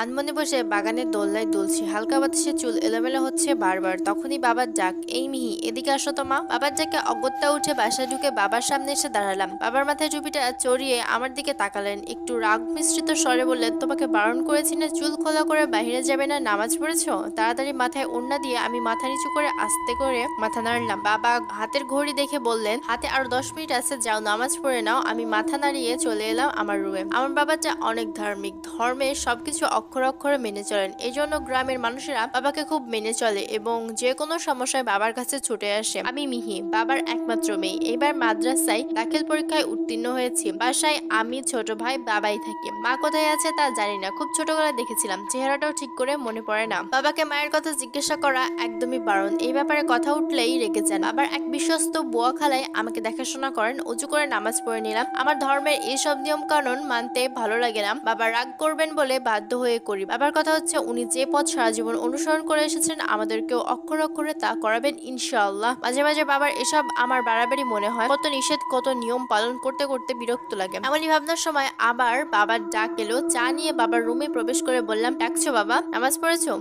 আনমনে বসে বাগানের দোলনায় দুলছি, হালকা বাতাসে চুল এলোমেলো হচ্ছে বারবার। তখনই বাবার ডাক, এই মিহি এদিকে আসো তো মা। বাবার ডাকে অগত্যা উঠে বাসায় ঢুকে বাবার সামনে এসে দাঁড়ালাম। বাবার মাথায় টুপিটা চড়িয়ে আমার দিকে তাকালেন, একটু রাগ মিশ্রিত স্বরে বললেন, তোমাকে বারণ করেছি না চুল খোলা করে বাইরে যাবে না, নামাজ পড়েছো? তাড়াতাড়ি মাথায় ওড়না দিয়ে আমি মাথা নিচু করে আস্তে করে মাথা নাড়লাম। বাবা হাতের ঘড়ি দেখে বললেন, হাতে আরো 10 মিনিট আছে, যাও নামাজ পড়ে নাও। আমি মাথা নাড়িয়ে চলে এলাম আমার রুমে। আমার বাবাটা অনেক ধার্মিক, ধর্মে সবকিছু অক্ষরে অক্ষরে মেনে চলেন। এই জন্য গ্রামের মানুষেরা বাবাকে খুব মেনে চলে এবং যে কোনো সমস্যায় বাবার কাছে ছুটে আসে। আমি মিহি, বাবার একমাত্র মেয়ে। এবার মাদ্রাসায় দাখিল পরীক্ষায় উত্তীর্ণ হয়েছি। বাসায় আমি, ছোট ভাই, বাবাই থাকি। মা কোথায় আছে তা জানি না, খুব ছোটবেলায় দেখেছিলাম, চেহারাটাও ঠিক করে মনে পড়ে না। বাবাকে মায়ের কথা জিজ্ঞাসা করা একদমই বারণ, এই ব্যাপারে কথা উঠলেই রেগে যান। বাবার এক বিশ্বস্ত বুয়া খালাই আমাকে দেখাশোনা করেন। উঁচু করে নামাজ পড়ে নিলাম। আমার ধর্মের এইসব নিয়ম কানুন মানতে ভালো লাগে না, বাবা রাগ করবেন বলে বাধ্য হয়ে করি। বাবার কথা হচ্ছে, উনি যে পথ সারা জীবন অনুসরণ করে এসেছেন আমাদেরকেও অক্ষর অক্ষরে তা করাবেন ইনশাআল্লাহ। মাঝে মাঝে বাবার এসব আমার বাড়াবাড়ি মনে হয়, কত নিষেধ কত নিয়ম পালন করতে করতে বিরক্ত লাগে। এমনই ভাবনার সময় আবার বাবার ডাক এলো। চা নিয়ে বাবার রুমে প্রবেশ করে বললাম, ডাকছো বাবা, নামাজ পড়েছো?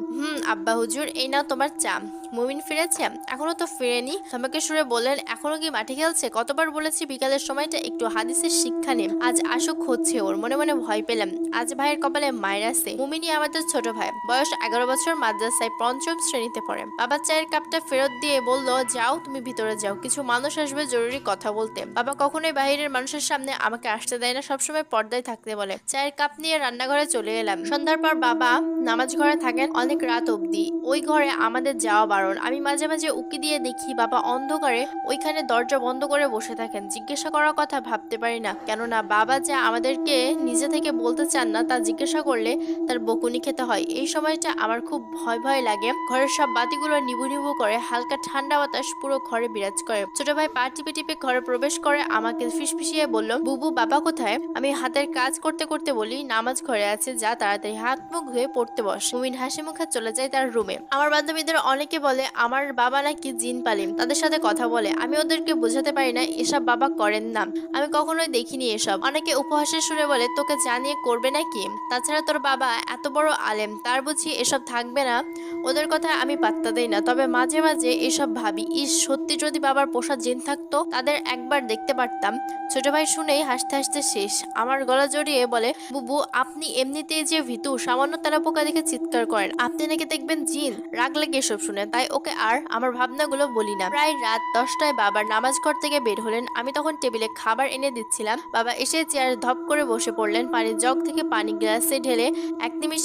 আব্বা হুজুর, এই নাও তোমার চা। মুমিন ফিরেছে? এখনো তো ফিরেনি। ধমকে সুরে বললেন, এখনো কি মাঠে খেলছে? কতবার বলেছি বিকালের সময়টা একটু হাদিসের শিক্ষা নে। আজ আসুক হচ্ছে ওর। মনে মনে ভয় পেলাম, আজ ভাইয়ের কপালে মায়ের আছে। মুমিনি আমাদের ছোট ভাই, বয়স 11 বছর, মাদ্রাসায় 5ম শ্রেণীতে পড়ে। বাবা চায়ের কাপটা ফেরত দিয়ে বলল, যাও তুমি ভিতরে যাও, কিছু মানুষ আসবে জরুরি কথা বলতে। বাবা কখনোই বাইরের মানুষের সামনে আমাকে আসতে দেয় না, সবসময় পর্দায় থাকতে বলে। চায়ের কাপ নিয়ে রান্নাঘরে চলে এলাম। সন্ধ্যার পর বাবা নামাজ ঘরে থাকেন অনেক রাত অবধি। ওই ঘরে আমাদের যাওয়া বারণ। আমি মাঝে মাঝে উকি দিয়ে দেখি বাবা অন্ধকারে ওইখানে দরজা বন্ধ করে বসে থাকেন। জিজ্ঞাসা করার কথা ভাবতে পারি না, কেননা বাবা যে আমাদেরকে নিজে থেকে বলতে চান না, তা জিজ্ঞাসা করলে তার বকুনি খেতে হয়। এই সময়টা আমার খুব ভয় ভয় লাগে। ঘরের সব বাতিগুলো নিভু নিভু করে, হালকা ঠান্ডা বাতাস পুরো ঘরে বিরাজ করে। ছোট ভাই পা টিপে টিপে ঘরে প্রবেশ করে আমাকে ফিসফিসিয়ে বলল, বুবু বাবা কোথায়? আমি হাতের কাজ করতে করতে বলি, নামাজ ঘরে আছে, যা তাড়াতাড়ি হাত মুখ ধুয়ে পড়তে বস। মুমিন হাসি মুখে চলে যায় তার রুমে। আমার বান্ধবীদের অনেকে বলে আমার বাবা নাকি জিন পালিম, তাদের সাথে কথা বলে। আমি ওদেরকে বোঝাতে পারি না এসব বাবা করেন না, আমি কখনোই দেখিনি এসব। অনেকে উপহাসের সুরে বলে, তোকে জানিয়ে করবে নাকি? তাছাড়া তোর বাবা এত বড় আলেম, তার বুঝি এসব থাকবে না? ওদের কথা আমি পাত্তা দেই না, তবে মাঝে মাঝে এসব ভাবি, ইস সত্যি যদি বাবার পোষা জিন থাকতো, তাদের একবার দেখতে পারতাম। ছোট ভাই শুনেই হাসতে হাসতে শেষ। আমার গলা জড়িয়ে বলে, বুবু আপনি এমনিতেই যে ভীতু, সামান্য তেলাপোকা দেখে চিৎকার করেন, আপনি নাকি দেখবেন জিন? রাগ লাগে এসব শুনে, তাই ওকে আর আমার ভাবনাগুলো বলি না। প্রায় রাত 10টায় বাবার নামাজ ঘর থেকে বের হলেন। আমি তখন টেবিলে খাবার এনে দিচ্ছিলাম। বাবা এসে চেয়ারে ধপ করে বসে পড়লেন, পানির জগ থেকে পানি গ্লাসে ঢেলে এক নিমিষে